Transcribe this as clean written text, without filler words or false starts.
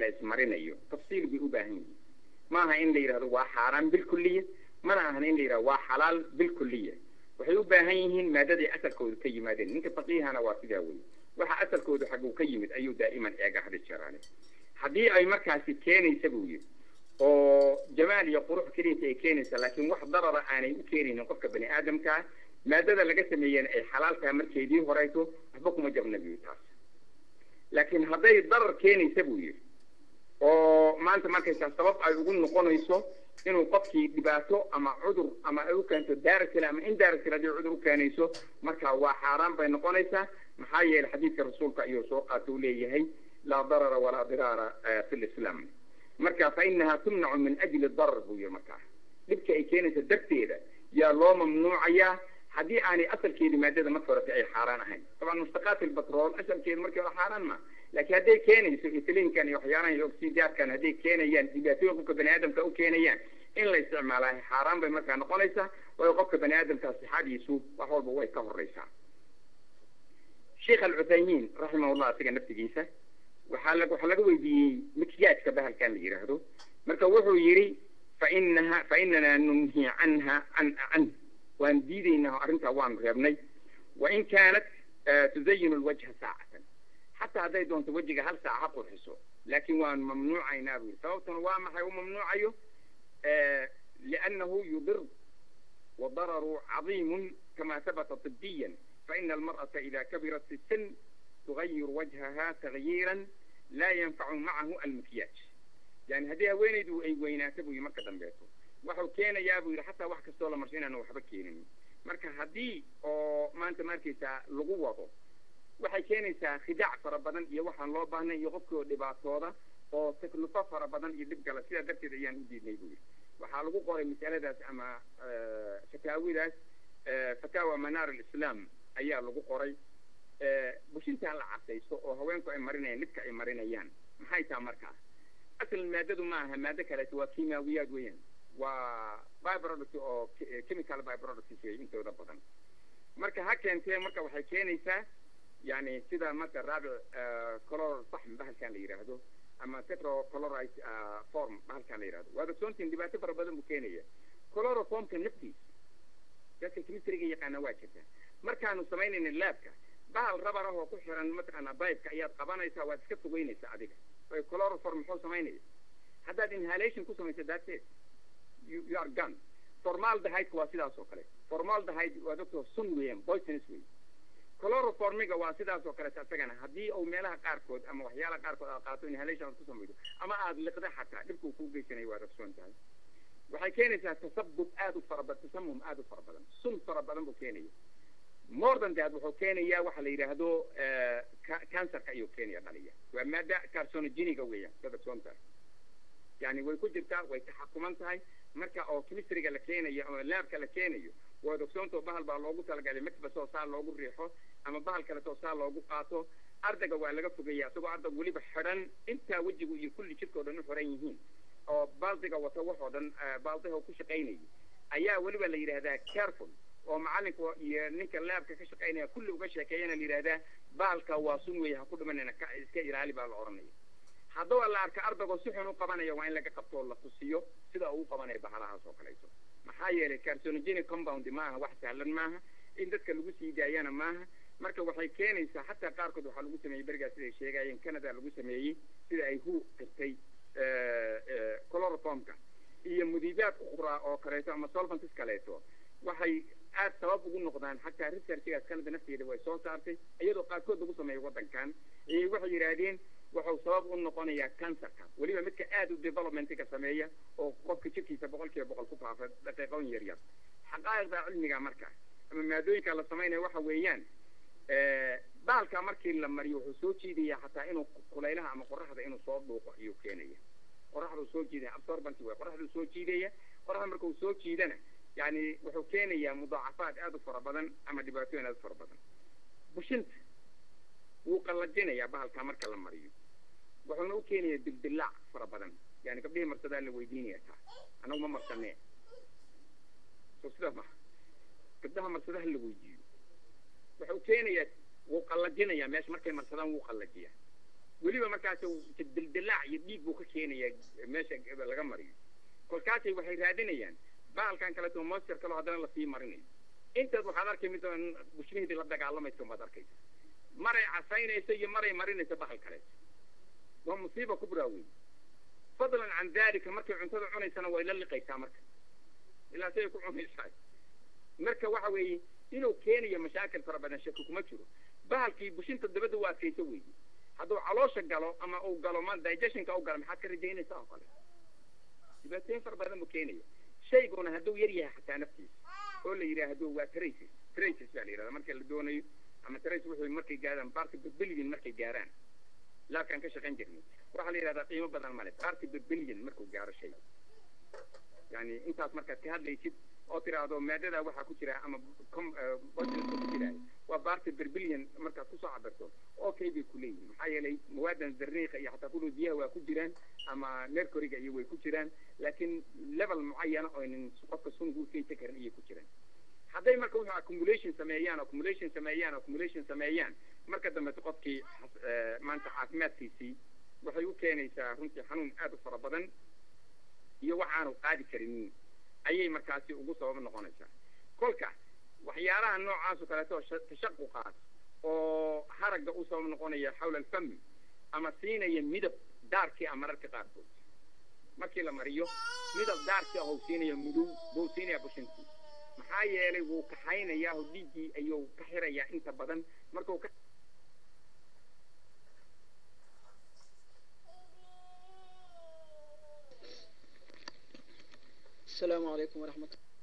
la ismarinayo tafsiil bi u baahan yihiin maaha in la yiraahdo waa xaaraan bil kulliye mana ahan in la yiraahdo waa xalaal bil kulliye waxay u baahan yihiin maadadii asalkooda ka yimaadeen ninka faqiihana waa sidaa weeye waxa asalkooda xaguu ka yimid ayuu daa'iman eega hada jaraane haddii ay markaasi keenaysa buu yidhi oo jamaal iyo qurux keliya ay keenaysa laakiin wax darara aanay u keenaynin qofka bani aadamka maadada laga sameeyeen ay xalaal tahay markeedii horeyso waxba kuma jabna biyo taas laakiin hadday darar keenaysa buu yidhi oo maanta markaysaa sabab ay ugu noqonayso inuu qofkii dhibaato ama cudur ama ay u keento daarakil ama indarakil haddii cudur u keenayso marka waa xaaraan bay noqonaysaa maxaa yeelay xadiidka rasuulka ayuu soo qaata uu leeyahay laa darara walaa diraara fi lislaam marka fa inaha tumnacu min ajli darar buu yidhi markaa dhibka ay keenaysa darteeda yaa loo mamnuucayaa haddii aanay asalkeedii maadada marka horete ay xaaraan ahayn taban mustaqaat albatrool asalkeedu markii hore xaaraan ma laakiin hadday keenayso ethiliinkan iyo waxyaalahan iyo oksidaadkan hadday keenayaan dhibaatooyin qofka bani aadamka u keenayaan in la isticmaalaa xaaraan bay markaa noqonaysaa waayo qofka bani aadamka sixadiisu wax walba way ka horeysaa sheekh alcuthaymiin raximahullah isaga naftigiisa waxaa laga weydiiyey mikyaajka bahalkan la yidhaahdo marka wuxuu yidhi fainana nunhi canha can وان ديدينا أرنتا وان غيرني وإن كانت تزين الوجه ساعة حتى هذا يدون توجه هل ساعة حقه حسو لكن وان ممنوع عينابي صوتا وامح وممنوع أيه لأنه يضر وضرر عظيم كما ثبت طبيا فإن المرأة إذا كبرت في السن تغير وجهها تغييرا لا ينفع معه المكياج يعني هذه وين يدو أي ويناتبه يمكدن بيته waxuu keenayaa buu yidhi xataa wax kastoo la marshay inaanu waxba keenin marka haddii oo maanta markaysaa lagu wado waxay keenaysaa khidaac fara badan iyo waxaan loo baahnay iyo qofkii oo dhibaatooda oo taklifo fara badan iyo dhib gala sidaa darteed ayaan u diidnay buu yidhi waxaa lagu qoray masaladaas ama fataawidaas fataawa manaar alislaam ayaa lagu qoray bushintaan la casayso oo haweenku ay marinayaan midka ay marinayaan maxay taha markaa asal maadadu ma aha maado kaleeto waa kiimaawiyaad weeyaan وبايبرودكت أو chemical بايبرودكت شيء أنت وده بدن مركه هكذا مركه وحي كينيسا يعني كذا مثلا رابع كلور صح من بحال كان يراهدو أما تترو كلورايد فورم بحال كان يراهدو وهذا سونتين دي بعتبر بدن مكينية كلور فورم كان نفتي بس كميستري يقعنا واجهته مركه أنو سمين إن اللابكة بحال ربره هو كشرا مثلا بايب كأيات قبانا يسوى تكتب وينيسا عديك كلور فورم حول سميني هذا inhalation كوسمي تداتي you are gone. Formaldehyde waa sidaas oo kale. Formaldehyde waa doctor sun weeyaan, poisonous weey. Chloroformiga waa sidaas oo kale asagana haddii uu meelaha qaarkood ama waxyaalaha qaarkood aad qaato inhalation ku sameeyo ama aad liqda xataa dhibku ku geysanayo waa rabsoon tahay. waxay keenaysaa tasabbub aad u fara badan tasammum aad u fara badan sun fara badan buu keenaya more than that wuxuu keenayaa waxa la yiraahdo cancerka ayuu keenaya dhaliya waa maada carcinogenic weeyaan sida sonta يعني ويكجرتا ويتحكمانتهاي marka oo chemistryga la keenayo ama laabka la keenayo waa doctoonto bahal baa loogu talagalay makba soo saar loogu riixo ama bahal kale soo saar loogu qaato ardayga waa laga fogeeyaa isagoo arday waliba xiran inta wajigu iyo kulli jidkoo dhan u xiran yihiin oo baldiga wata waxoo dhan baldiga ku shaqeynaya ayaa waliba la yiraahdaa careful oo macalinka iyo ninka laabka ka shaqeynaya kulli uga sheekeeyana la yiraahdaa bahalka waa sun weey ha ku dhimanayna iska ilaali baa la oranaya hadduu la arka ardaygu si xun u qabanayo waa in laga qabto la tusiyo sida uu qabanayo bahalaha soo kaleeyo maxaa yeelay carcinogenic compound maaha wax sahlan maaha in dadka lagu sii daayana maaha marka waxay keenaysaa xataa qaarkood waxa lagu sameeyay bariga sida sheegayeen Canada lagu sameeyay sida ay hu qirtay chloroformka iyo mudiibaad ukhra oo kaleeto ama solvents kaleeto waxay aad sabab ugu noqdaan xataa researchgaas Canada nafteeda way soo saartay iyadoo qaarkood lagu sameeyay wadankan waxay yiraahdeen wuxuu sabab u noqonayaa cancerka waliba midka aad u developmentiga sameeya oo qofka jirkiisa 100% ku faafay daqiiqoon yar yar xaqaa'iqda cilmiga marka ama maadooyinka la sameeyo waxa weeyaan baalka markii la mariyo wuxuu soo jiidaya xataa inuu kulaylaha ama qorraxda inuu soo dhuuqo ayuu keenaya qorraxdu soo jiidaya absorbent way qorraxdu soo jiidaya qorraxda markuu soo jiidana yani wuxuu keenayaa mudaacafaad aad u fara badan ama dhibaatooyin aad u fara badan bushinta wuu qalajinaya bahalka marka la mariyo wuxuuna u keenayaa dildilaac fara badan yani gabdhihii marsadaa la weydiinaya taa anagu ma marsanee soo sida ma gabdhaha marsadaha la weydiiyo wuxuu keenayaa wuu qalajinayaa meesha markay marsadaan wuu qalajiyaa weliba markaasuu dildilaac iyo dhiig buu ka keenayaa meesha laga mariyo kolkaasay waxay raadinayaan bahalkan kaleeto monster kaloo haddana lasii marinayo intaad waxaad arkay mid bushmihidii la dagaalamayso baad arkaysa maray casaynayso iyo maray marinayso bahal kaleeto waa musiiba kubraa wey fadlan can daalika markay cuntada cunaysana way la liqaysaa marka ilaa say ku cunaysaa marka waxa weeye inuu keenayo mashaakil fara badan shaki kuma jiro bahalkii bushinta dabadda waa adkayso weeye hadduu caloosha galo ama uu galo ma digestionka u galo maxaad ka rajaynaysaa oo kale dhibaatooyin fara badan buu keenaya shayguna hadduu yar yahay xataa naftiisa oo la yidhaahdo waa traces baa la yidhahdaa marka la doonayo ama traces wuxuu markay gaaraan party per billion markay gaaraan laakaan ka shaqayn jirnay waxaa la yidhahdaa qiimo badan male party per billion markuu gaaro shay yani intaas markaad ka hadlaysid oo tiraahdo maadada waxaa ku jira ama ku jira waa party per billion markaad kusoo cabirto okay bay ku leeyihin maxaa yeelay mawaadan zarniiqa iyo xataa kullu biyaha waa ku jiraan ama mercuryga iyo way ku jiraan laakiin level mucayana oo nin qofka sun uu keenta karin iyo ku jiraan hadday marka wuxuu accumulation sameeyaan marka dambe qofkii maanta caafimaadkiisii waxay u keenaysaa runtii xanuun aad u fara badan iyo waxaanu qaadi karin ayay markaasi ugu sabab noqonaysaa kolka waxyaalaha noocaas oo kaleeto tashaquqaas oo haragga u sabab noqonaya xawla alfami ama siinaya midab daarkii ama mararka qaarkood markii la mariyo midab daarkii oo siinaya mudow buu siinaya bushintii maxaa yeelay wuu kaxaynayaa oo dhiiggii ayuu ka xirayaa inta badan markuu ka السلام عليكم ورحمة الله